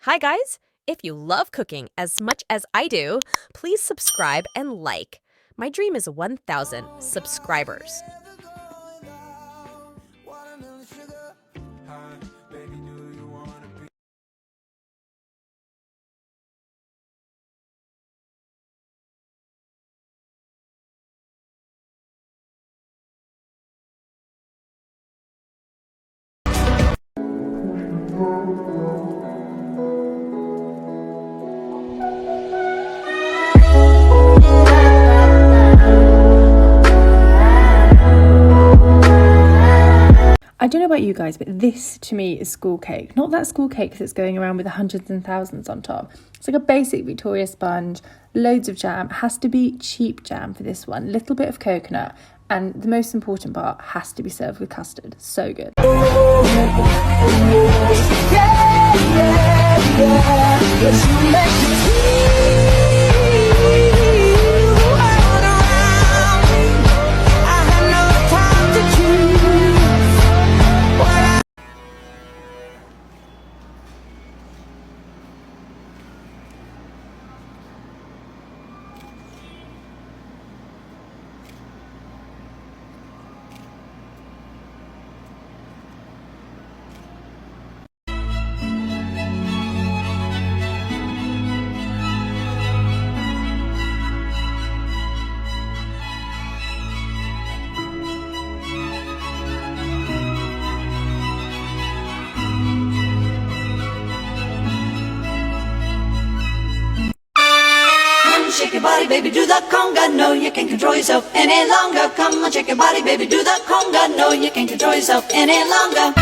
Hi guys! If you love cooking as much as I do, please subscribe and like. My dream is 1,000 subscribers. I don't know about you guys, but this to me is school cake. Not that school cake that's going around with hundreds and thousands on top. It's like a basic Victoria sponge, loads of jam. It has to be cheap jam for this one. Little bit of coconut, and the most important part has to be served with custard. So good. Shake your body, baby, do the conga. No, you can't control yourself any longer. Come on, shake your body, baby, do the conga. No, you can't control yourself any longer.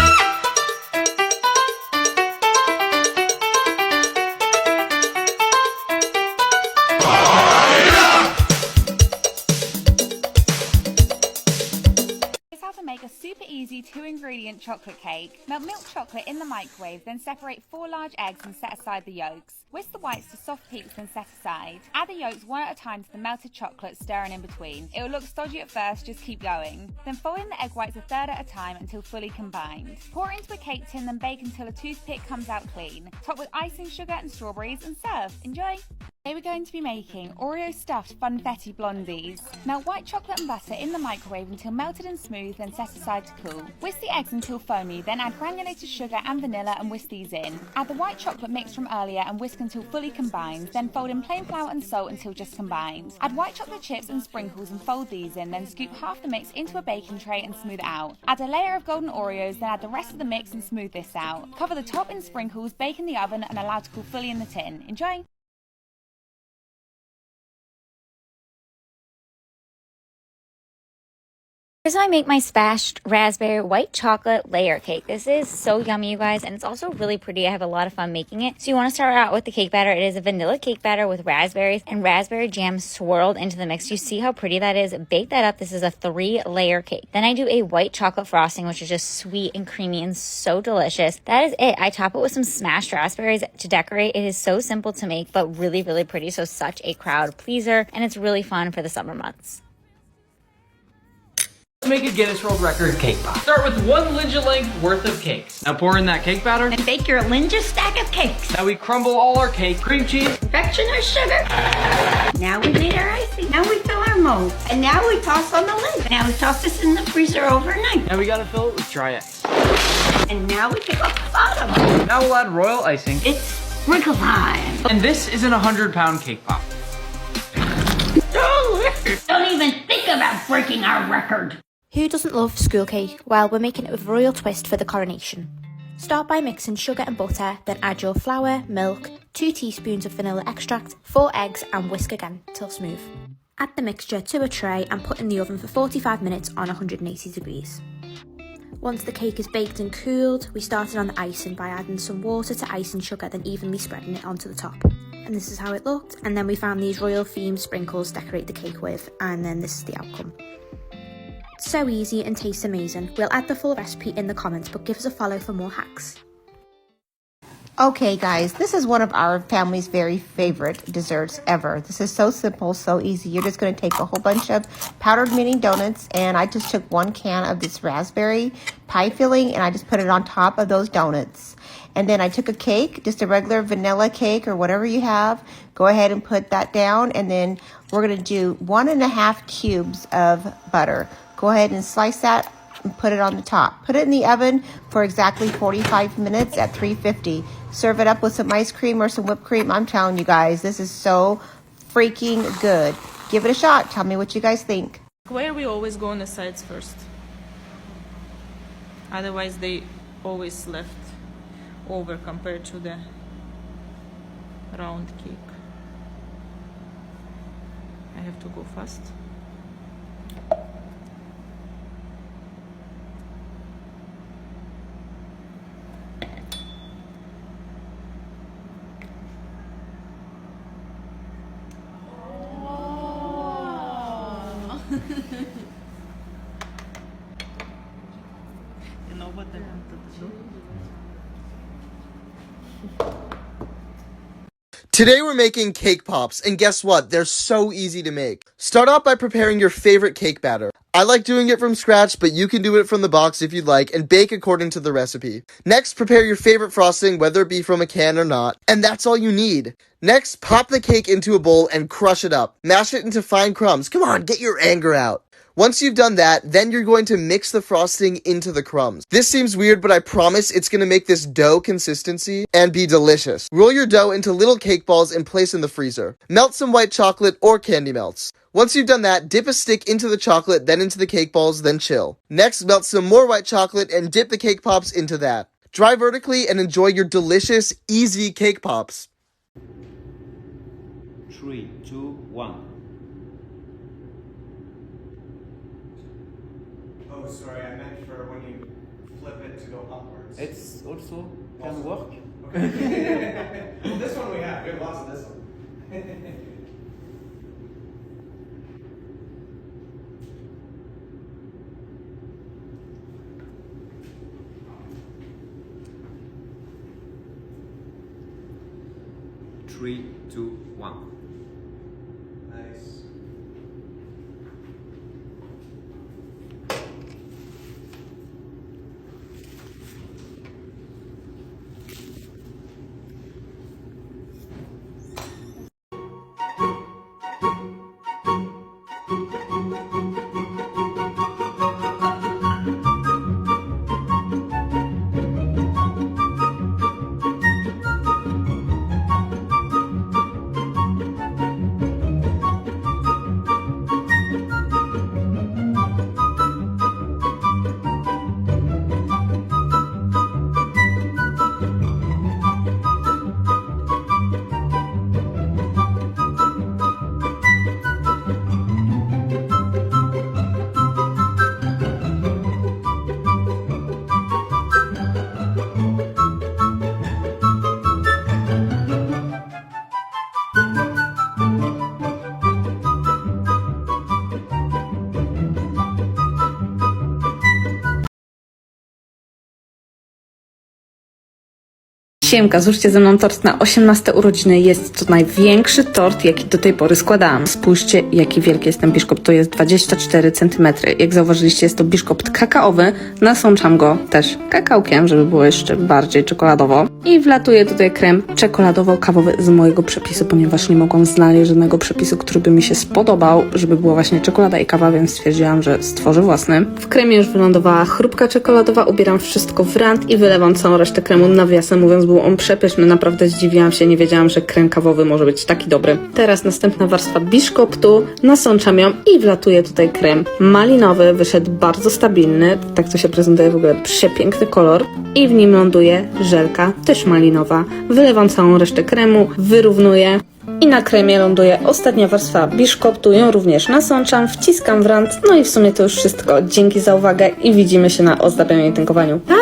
Here's how to make a super easy 2-ingredient chocolate cake. Melt milk chocolate in the microwave, then separate 4 large eggs and set aside the yolks. Whisk the whites to soft peaks and set aside. Add the yolks one at a time to the melted chocolate, stirring in between. It will look stodgy at first, just keep going. Then fold in the egg whites a third at a time until fully combined. Pour it into a cake tin, then bake until a toothpick comes out clean. Top with icing sugar and strawberries and serve. Enjoy! Today we're going to be making Oreo stuffed funfetti blondies. Melt white chocolate and butter in the microwave until melted and smooth, then set aside to cool. Whisk the eggs until foamy, then add granulated sugar and vanilla and whisk these in. Add the white chocolate mixed from earlier and whisk until fully combined, then fold in plain flour and salt until just combined. Add white chocolate chips and sprinkles and fold these in, then scoop half the mix into a baking tray and smooth it out. Add a layer of golden Oreos, then add the rest of the mix and smooth this out. Cover the top in sprinkles, bake in the oven and allow to cool fully in the tin. Enjoy! Here's how I make my spashed raspberry white chocolate layer cake. This is so yummy, you guys, and it's also really pretty. I have a lot of fun making it. So you want to start out with the cake batter. It is a vanilla cake batter with raspberries and raspberry jam swirled into the mix. You see how pretty that is? Bake that up. This is a 3-layer cake. Then I do a white chocolate frosting, which is just sweet and creamy and so delicious. That is it. I top it with some smashed raspberries to decorate. It is so simple to make, but really, really pretty. So such a crowd pleaser, and it's really fun for the summer months. Let's make a Guinness World Record cake pop. Start with 1 Linja length worth of cakes. Now pour in that cake batter. And bake your Linja stack of cakes. Now we crumble all our cake, cream cheese, Confection our sugar. Now we made our icing. Now we fill our mold. And now we toss on the lid. Now we toss this in the freezer overnight. Now we gotta fill it with dry ice. And now we pick up the bottom. Now we'll add royal icing. It's sprinkle time. And this is an 100-pound cake pop. Don't even think about breaking our record. Who doesn't love school cake? Well, we're making it with a royal twist for the coronation. Start by mixing sugar and butter, then add your flour, milk, 2 teaspoons of vanilla extract, 4 eggs and whisk again till smooth. Add the mixture to a tray and put in the oven for 45 minutes on 180 degrees. Once the cake is baked and cooled, we started on the icing by adding some water to icing sugar, then evenly spreading it onto the top. And this is how it looked, and then we found these royal themed sprinkles to decorate the cake with, and then this is the outcome. So easy and tastes amazing. We'll add the full recipe in the comments, but give us a follow for more hacks. Okay, guys, this is one of our family's very favorite desserts ever. This is so simple, so easy. You're just going to take a whole bunch of powdered mini donuts, and I just took 1 can of this raspberry pie filling, and I just put it on top of those donuts. And then I took a cake, just a regular vanilla cake or whatever you have. Go ahead and put that down, and then we're going to do 1.5 cubes of butter. Go ahead and slice that and put it on the top. Put it in the oven for exactly 45 minutes at 350. Serve it up with some ice cream or some whipped cream. I'm telling you guys, this is so freaking good. Give it a shot. Tell me what you guys think. Why we always go on the sides first? Otherwise they always left over compared to the round cake. I have to go fast. You know what I wanted to do? Today we're making cake pops, and guess what? They're so easy to make. Start off by preparing your favorite cake batter. I like doing it from scratch, but you can do it from the box if you'd like, and bake according to the recipe. Next, prepare your favorite frosting, whether it be from a can or not, and that's all you need. Next, pop the cake into a bowl and crush it up. Mash it into fine crumbs. Come on, get your anger out. Once you've done that, then you're going to mix the frosting into the crumbs. This seems weird, but I promise it's going to make this dough consistency and be delicious. Roll your dough into little cake balls and place in the freezer. Melt some white chocolate or candy melts. Once you've done that, dip a stick into the chocolate, then into the cake balls, then chill. Next, melt some more white chocolate and dip the cake pops into that. Dry vertically and enjoy your delicious, easy cake pops. 3, 2, 1. Oh, sorry, I meant for when you flip it to go upwards. It's also can work. Okay. Well, this one we have. We have lots of this one. 3, 2, 1. Nice. Siemka, złóżcie ze mną tort na 18 urodziny. Jest to największy tort, jaki do tej pory składałam. Spójrzcie, jaki wielki jest ten biszkopt. To jest 24 cm. Jak zauważyliście, jest to biszkopt kakaowy. Nasączam go też kakałkiem, żeby było jeszcze bardziej czekoladowo. I wlatuję tutaj krem czekoladowo-kawowy z mojego przepisu, ponieważ nie mogłam znaleźć żadnego przepisu, który by mi się spodobał, żeby była właśnie czekolada i kawa, więc stwierdziłam, że stworzę własny. W kremie już wylądowała chrupka czekoladowa. Ubieram wszystko w rant i wylewam całą resztę kremu. Nawiasem mówiąc, był on przepyszny, naprawdę zdziwiłam się, nie wiedziałam, że krem kawowy może być taki dobry. Teraz następna warstwa biszkoptu, nasączam ją i wlatuję tutaj krem malinowy, wyszedł bardzo stabilny, tak to się prezentuje, w ogóle przepiękny kolor i w nim ląduje żelka, też malinowa. Wylewam całą resztę kremu, wyrównuję i na kremie ląduje ostatnia warstwa biszkoptu, ją również nasączam, wciskam w rant, no i w sumie to już wszystko. Dzięki za uwagę i widzimy się na ozdabianiu i tynkowaniu. Pa!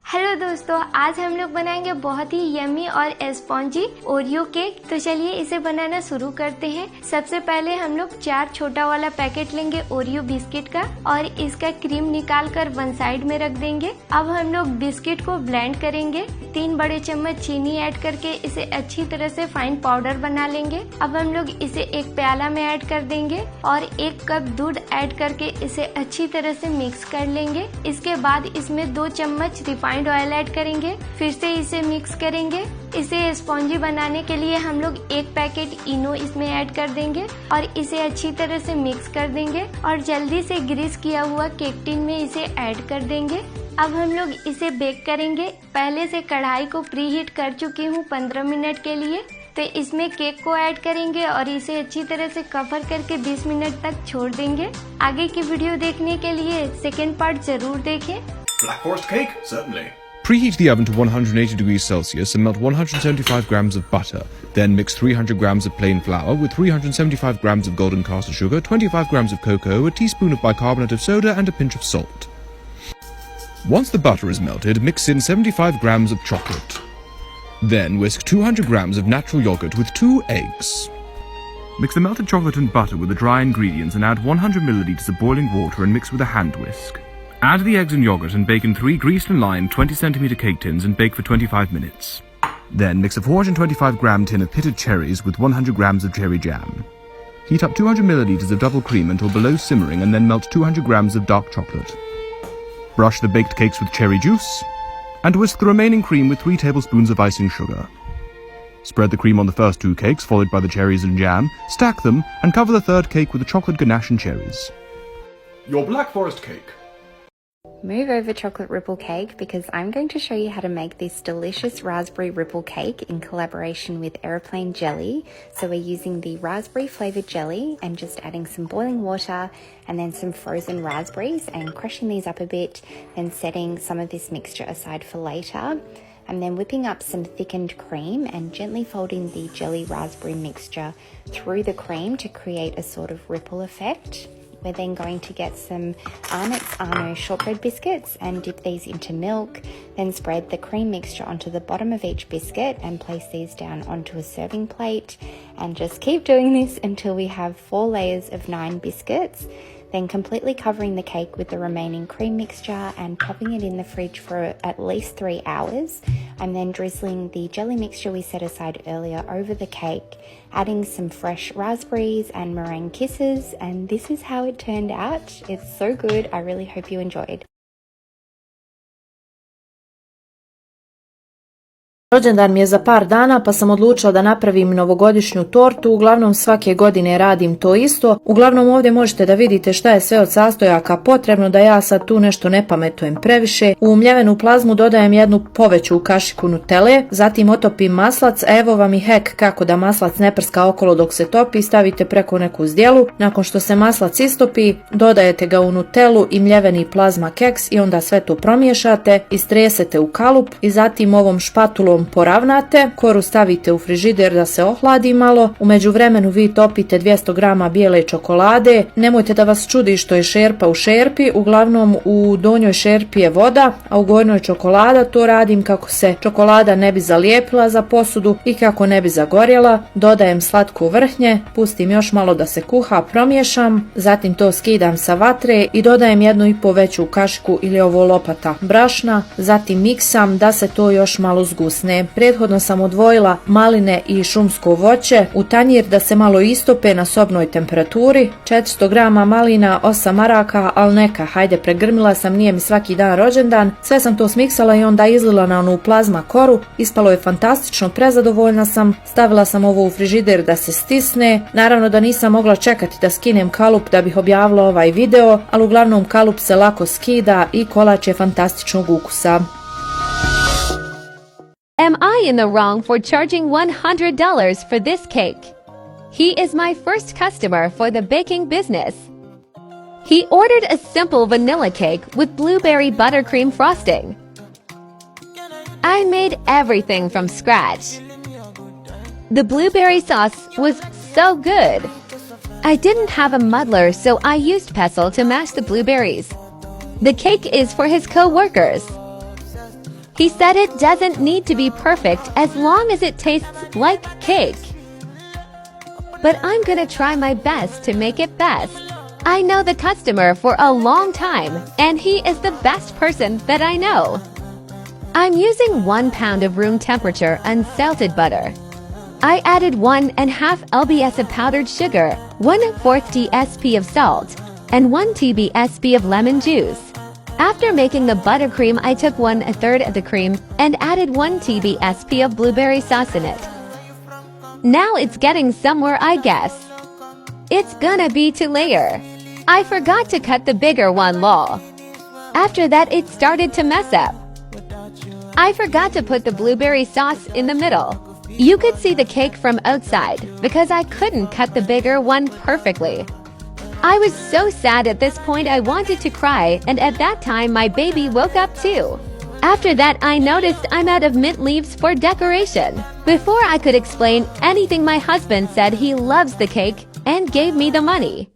Hello दोस्तों, दोस्तों, आज हम लोग बनाएंगे बहुत ही yummy और spongy Oreo cake. तो चलिए इसे बनाना शुरू करते हैं। सबसे पहले हम लोग 4 छोटा वाला पैकेट लेंगे ओरियो बिस्किट का और इसका क्रीम निकाल कर वन साइड में रख देंगे। अब हम लोग बिस्किट को ब्लेंड करेंगे। 3 बड़े चम्मच चीनी ऐड करके इसे अच्छी तरह से फाइन पाउडर बना लेंगे। अब हम लोग इसे एक प्याला में ऐड कर देंगे और 1 कप दूध ऐड करके इसे अच्छी तरह से मिक्स कर लेंगे। इसके बाद इसमें 2 चम्मच रिफाइंड ऑयल ऐड करेंगे। फिर से इसे मिक्स करेंगे। इसे स्पॉन्जी बनाने के लिए हम लोग 1 पैकेट इनो इसमें ऐड कर देंगे और इसे अच्छी तरह से मिक्स कर देंगे और जल्दी से ग्रीस किया हुआ केक टिन में इसे ऐड कर देंगे। अब हम लोग इसे बेक करेंगे। पहले से कढ़ाई को प्री हीट कर चुकी हूँ 15 मिनट के लिए। तो इसमें केक को ऐड करेंगे और इसे अच्छी तरह से कवर करके 20 मिनट तक छोड़ देंगे। आगे की वीडियो देखने के लिए सेकेंड पार्ट जरूर देखें। Black Forest cake? Certainly. Preheat the oven to 180 degrees Celsius and melt 175 grams of butter. Then mix 300 grams of plain flour with 375 grams of golden caster sugar, 25 grams of cocoa, a teaspoon of bicarbonate of soda and a pinch of salt. Once the butter is melted, mix in 75 grams of chocolate. Then whisk 200 grams of natural yogurt with 2 eggs. Mix the melted chocolate and butter with the dry ingredients and add 100 milliliters of boiling water and mix with a hand whisk. Add the eggs and yogurt and bake in 3 greased and lined 20 centimeter cake tins and bake for 25 minutes. Then mix a 425 gram tin of pitted cherries with 100 grams of cherry jam. Heat up 200 milliliters of double cream until below simmering and then melt 200 grams of dark chocolate. Brush the baked cakes with cherry juice and whisk the remaining cream with 3 tablespoons of icing sugar. Spread the cream on the first 2 cakes, followed by the cherries and jam, stack them, and cover the third cake with the chocolate ganache and cherries. Your Black Forest cake. Move over chocolate ripple cake because I'm going to show you how to make this delicious raspberry ripple cake in collaboration with aeroplane jelly. So we're using the raspberry flavored jelly and just adding some boiling water and then some frozen raspberries and crushing these up a bit, then setting some of this mixture aside for later. I'm then whipping up some thickened cream and gently folding the jelly raspberry mixture through the cream to create a sort of ripple effect. We're then going to get some Arnott's Arno shortbread biscuits and dip these into milk, then spread the cream mixture onto the bottom of each biscuit and place these down onto a serving plate, and just keep doing this until we have 4 layers of 9 biscuits, then completely covering the cake with the remaining cream mixture and popping it in the fridge for at least 3 hours. I'm then drizzling the jelly mixture we set aside earlier over the cake, adding some fresh raspberries and meringue kisses, and this is how it turned out. It's so good. I really hope you enjoyed. Rođendan mi je za par dana pa sam odlučila da napravim novogodišnju tortu. Uglavnom svake godine radim to isto. Uglavnom ovdje možete da vidite šta je sve od sastojaka potrebno, da ja sad tu nešto ne pametujem previše. U mljevenu plazmu dodajem 1 poveću kašiku nutele, zatim otopim maslac. Evo vam i hek kako da maslac ne prska okolo dok se topi. Stavite preko neku zdjelu. Nakon što se maslac istopi, dodajete ga u nutelu i mljeveni plazma keks i onda sve to promiješate, istresete u kalup i zatim ovom špatulom poravnate, koru stavite u frižider da se ohladi malo. U međuvremenu vi topite 200 grama bijele čokolade. Nemojte da vas čudi što je šerpa u šerpi, uglavnom u donjoj šerpi je voda, a u gornjoj čokolada. To radim kako se čokolada ne bi zalijepila za posudu i kako ne bi zagorjela. Dodajem slatko vrhnje, pustim još malo da se kuha, promiješam, zatim to skidam sa vatre i dodajem 1,5 veću kašiku ili ovo lopata brašna, zatim miksam da se to još malo zgusne. Prethodno sam odvojila maline i šumsko voće u tanjir da se malo istope na sobnoj temperaturi. 400 grama malina, 8 maraka, ali neka, hajde, pregrmila sam, nije mi svaki dan rođendan. Sve sam to smiksala i onda izlila na onu plazma koru. Ispalo je fantastično, prezadovoljna sam. Stavila sam ovo u frižider da se stisne. Naravno da nisam mogla čekati da skinem kalup da bih objavila ovaj video, ali uglavnom kalup se lako skida i kolač je fantastičnog ukusa. Am I in the wrong for charging $100 for this cake? He is my first customer for the baking business. He ordered a simple vanilla cake with blueberry buttercream frosting. I made everything from scratch. The blueberry sauce was so good. I didn't have a muddler, so I used pestle to mash the blueberries. The cake is for his co-workers. He said it doesn't need to be perfect as long as it tastes like cake. But I'm gonna try my best to make it best. I know the customer for a long time, and he is the best person that I know. I'm using 1 pound of room temperature unsalted butter. I added 1.5 lbs of powdered sugar, 1/4 tsp of salt, and 1 tbsp of lemon juice. After making the buttercream, I took 1/3 of the cream and added 1 tbsp of blueberry sauce in it. Now it's getting somewhere, I guess. It's gonna be to layer. I forgot to cut the bigger one, lol. After that, it started to mess up. I forgot to put the blueberry sauce in the middle. You could see the cake from outside because I couldn't cut the bigger one perfectly. I was so sad at this point I wanted to cry, and at that time my baby woke up too. After that, I noticed I'm out of mint leaves for decoration. Before I could explain anything, my husband said he loves the cake and gave me the money.